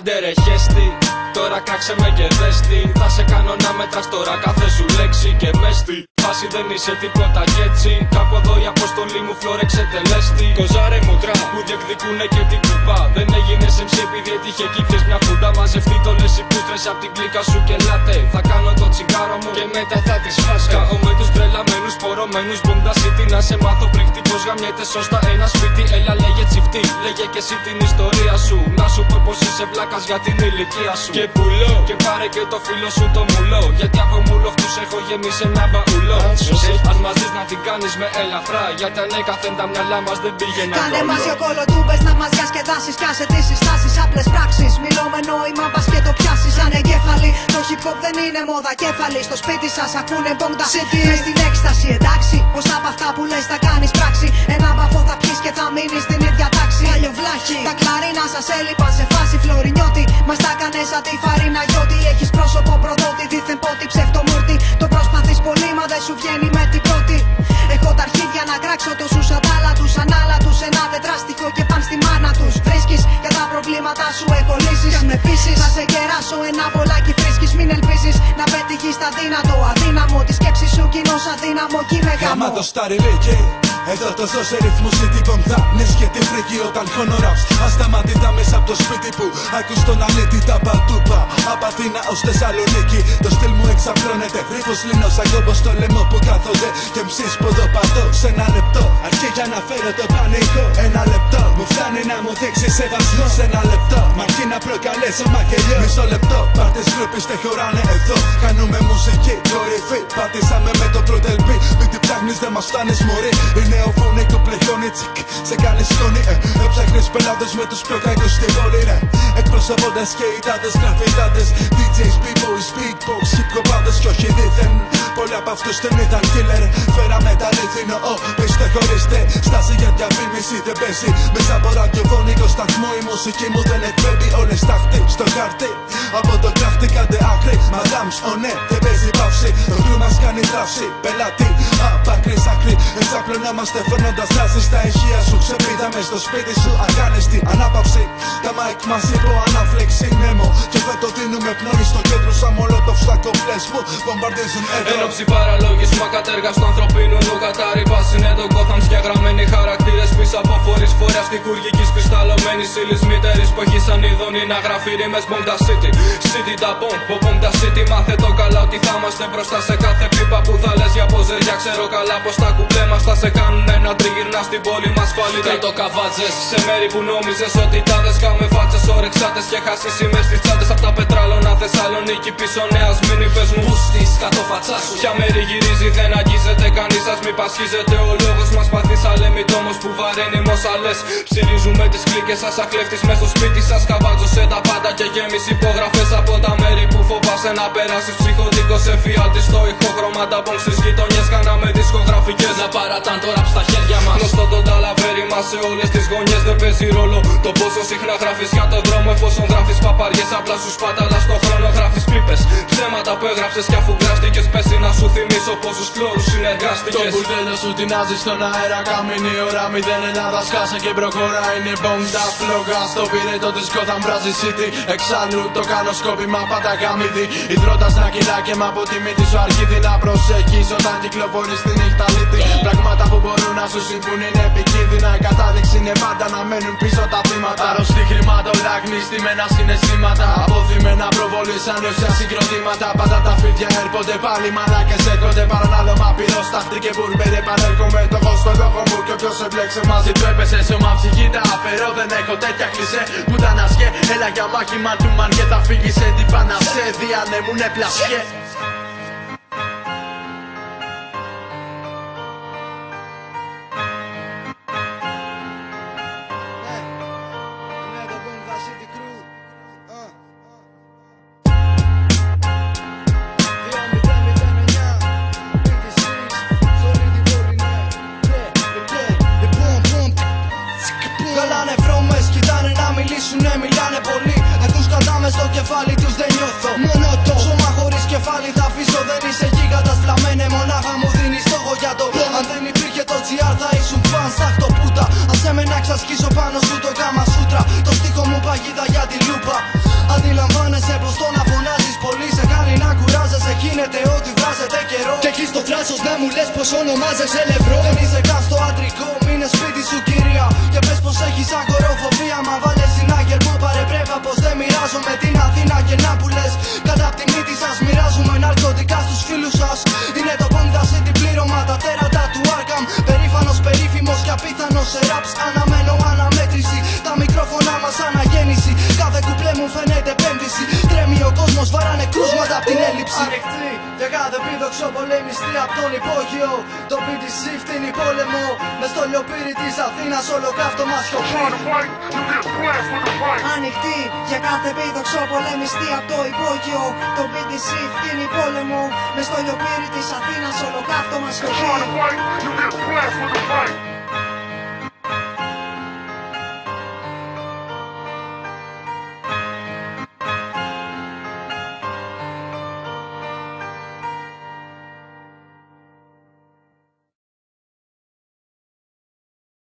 Άντε ρε χέστη, τώρα κράξε με και δέστη. Θα σε κάνω να μετράς τώρα κάθε σου λέξη και μέστη. Φάση δεν είσαι τίποτα κι έτσι. Κάπου εδώ η αποστολή μου φλόρεξε τελέστη. Κοζάρε μουτρά που διεκδικούνε και την κουπά. Δεν έγινες MC επειδή έτυχε εκεί πιες μια φούντα. Μαζευτεί το λες οι πούστρες απ' την κλίκα σου και λάτε. Θα κάνω το τσιγάρο μου και μετά θα τις φάσκα. Καώ με τους τρελαμένους πορωμένους μποντα city. Να σε μάθω πρίχτη πως γαμιέται σωστά ένα σπίτι. Έλα λέγε τσιφτή, λέγε και εσύ την ιστορία σου. Να σου πω πως είσαι βλάκας για την ηλικία σου. Και πουλώ και πάρε και το φίλο σου το μουλό. Γιατί από μουλό αυτούς έχω γεμίσει ένα μπαουλό. Αν μας δεις να την κάνεις με ελαφρά. Γιατί ανέκαθεν τα μυαλά μας δεν πήγαιναν. Κάνε μαζί ο κολοτούμπες να μας διασκεδάσεις. Πιάσε τις συστάσεις, απλές πράξεις. Μιλώ με νόημα, μπας και το πιάσεις. Ανεγκέφαλη, το hip hop δεν είναι μόδα κέφαλη. Στο σπίτι σας ακούνε μποντα city. Μες στην έκσταση εντάξει, πως από αυτά που λες θα κάνεις πράξη. Ένα μπαφό θα πιεις και θα μείνεις στην ίδια τάξη. Αλλιοβλάχη, τα κλαρίνα σας έλειπαν σε φάση φλωρινιώτη. Μας τα κάνες σαν τη φαρίνα γιώτη. Έχεις πρόσωπο προδότη, δίθεν πότη ψευτομούρτη. Το προσπαθείς πολύ μα δεν σου βγαίνει με την πρώτη. Έχω τα αρχίδια να κράξω τόσους αντάλατους. Ανάλατους ένα τετράστιχο και παν στη μάνα τους. Βρίσκεις για τα προβλήματά σου έχω λύσεις. Αν με πείσεις θα σε κεράσω ένα μπολάκι φρίσκεις. Μην ελπίζεις να πετύχεις τα δύνατο αδύναμο. Τη σκέψη σου κοινώς αδύναμο κι είμαι γάμο. Γάμα το σταριλίκι. Εδώ το ζω σε ρυθμούς ή την πονθάνες και τη φρίκη όταν χωνοράψ. Ασταματητά μέσα από το σπίτι που ακούς τον αλήτη τα πατούπα. Απ' Αθήνα ως Θεσσαλονίκη το στυλ μου εξαπλώνεται. Γρήφος λύνω σαν κόμπο στο λαιμό που κάθονται. Και μψείς ποδοπατώ σε ένα λεπτό. Αρκεί για να φέρω το πανικό. Ένα λεπτό μου φτάνει να μου δείξεις σεβασμό. Σε ένα λεπτό μ' αρκεί να προκαλέσω μακελιό. Μισό λεπτό πάρτες γκρουπis τε χωράνε εδώ. Κάνουμε μουσική κορυφή. Πατήσαμε με το πρώτο LP. Μην την ψάχνεις δεν μας φτάνεις μωρή. Νεοφωνικό πλεχιόνι τσικ, σε κάνει σκόνη Έψαχνες πελάτες με τους πιο κακούς στη πόλη Εκπροσωπώντας και οι τάτες, γραφιτάτες DJs, b-boys, beatbox, hip-hopάδες κι όχι δίθεν Πολλοί από αυτούς δεν ήταν killer Φέραμε τα ρύθινο, πείστε χωρίστε Στάση για διαφήμιση δεν παίζει Μέσα από ραδιοφωνικό σταθμό η μουσική μου δεν εκπέμπει Όλες τάχτη στο χαρτί Από το κράχτη κάντε άκρη Madams, ναι, δεν παίζει παύση Το κρού μας κάνει δράση, πελάτη Απ' άκρη σ' άκρη Εξαπλωνόμαστε φέρνοντας δράσεις στα ηχεία σου Ξεπίδαμε στο σπίτι σου ακάνεστη ανάπαυση Τα mic μας υπό αναφλέξη νέμο Και δεν το δίνουμε πνοή στο κέντρο σαν μολότοφ στα κομπλές μου Βομβαρδίζουν εδώ Ένοψη παραλόγισμα κατέργαστο ανθρωπίνου νου κατάρρυπας είναι το Gotham σκεγραμμένοι χαρακτήρες πίσω από φορείς φορέας τυχουργικής κρυσταλλωμένης ύλης μητερής που έχει σαν ειδονή να γράφει ρήμες Bonda City City τα Bonda City μάθε το καλά ότι θα είμαστε μπροστά σε κάθε πίπα που θα λες για ποζεριά ξέρω καλά πως τα κουμπλέ μας θα σε κάνουν ένα τριγυρνά στην πόλη μας φάλει Τρίτο καβάτζες σε μέρη που νόμιζες ότι τάδες κάμε φάτσες ορεξάτες και χάσεις είμαι στις τσάντες απ' τα πετράλωνα Θεσσαλονίκη πίσω νέας μήνυ πες μου Πούστης κάτω φατσά σου Ποια μέρη γυρίζει δεν αγγίζεται κανείς σας μη πασχίζεται Ο λόγος μας παθείς αλέμη τόμος που βαραίνει μοσαλές Ψηρίζουμε τις κλίκες σας ακλέφτης μες στο σπίτι σας Καβάτζωσε τα πάντα και γέμιση υπογραφές από τα μέρη που φοβάσαι να περάσεις ψυχοτικός εφιάλτης στο ηχόχρωμα τα μπονγκ στις γειτονιές κάναμε δισκογραφικές Να παρατάν το ραπ στα χέρια μας Γνωστό το ταλαβέρι μας σε όλες τις γωνιές δεν παίζει ρόλο Το πόσο συχνά γράφεις για τον δρόμο εφόσον γράφεις παπαριές Απλά σου σπάταλα στο χρόνο γράφεις πίπες Ψέματα που έγραψες κι αφού γράφτηκες πέσει να σου θυμίσω πόσους φλόρους συνεργάστηκες Το μπουρδέλο σου τεινάζει στον αέρα καμίνη ώρα 0 Ελλάδα σκάσε και προχωρά είναι Bonda φλόγα Στο πυρετό της Gotham βράζει City Εξάλλου το κάνω σκόπιμα πάντα γαμίδι Ιδρώντας να κυλά και μ' από τη μύτη σου αρχίδι Να προσέχεις όταν κυκλοφορείς τη νύχτα λύτη Πράγματα που μπορούν να σου συμβούν είναι επικίνδυνα Η κατάδειξη είναι πάντα να μένουν πίσω τα θύματα Αρρωστή χρηματολάγνη, στημένα συναισθήματα Αποθυμένα προβολή σαν ουσία συγκροτήματα Πάντα τα φίδια έρχονται πάλι μαλάκες έρχονται Παρανάλωμα πυρόσταχτροι και μπουρμπέρ επανέρχομαι Το έχω στο λόγο μου και όποιος εμπλέξε μαζί του έπεσε σώμα ψυχή τα αφαιρώ δεν έχω τέτοια κλισέ Πουτάνα σκέ, έλα για μάχη man to man και θα φύγεις έντυπα να σε διανέμουνε πλασιέ Καλάνε βρώμες, κοιτάνε να μιλήσουνε, μιλάνε πολύ Ακούς κατά μες στο κεφάλι τους δεν νιώθω Μόνο το σώμα χωρίς κεφάλι θα αφήσω Δεν είσαι γίγαντας βλαμμένε, μονάχα μου δίνεις στόχο για το Αν δεν υπήρχε το GR θα ήσουν φαν στα χτωπούτα Άσε με να ξασκίσω πάνω σου το κάμα σούτρα Το στίχο μου παγίδα για τη λούπα αμέσως δεν μου λες πως ονομάζεσαι Λευρό. Δεν είσαι καν στο άντρικο, μείνε σπίτι σου κυρία. Και πες πως έχεις αγοροφοβία. Μα βάλε συνάγερ μου παρεπρέπα πως δεν μοιράζομαι την Αθήνα. Και να που λες κατά απ' τη μύτη σας μοιράζουμε ναρκωτικά στους φίλους σας. Είναι το Bonda City πλήρωμα, τα τέρατα του Arkham. Περήφανος, περίφημος και απίθανος σε raps. Αναμένω αναμέτρηση, τα μικρόφωνα μας αναγέννηση. Κάθε κουπλέ μου φαίνεται επένδυση. Τρέμει ο κόσμος, βαράνε κρούσματα απ' την έλλειψη. Ανοιχτή για κάθε πίδοξο πολεμιστή απ' τον υπόγειο. Το BTC φτύνει πόλεμο. Μες στο λιοπύρι της Αθήνας όλο καύτωμα σιωπή. Ανοιχτή για κάθε πίδοξο πολεμιστή απ' το υπόγειο. Το BTC φτύνει πόλεμο. Μες στο λιοπύρι της Αθήνας όλο καύτωμα σιωπή.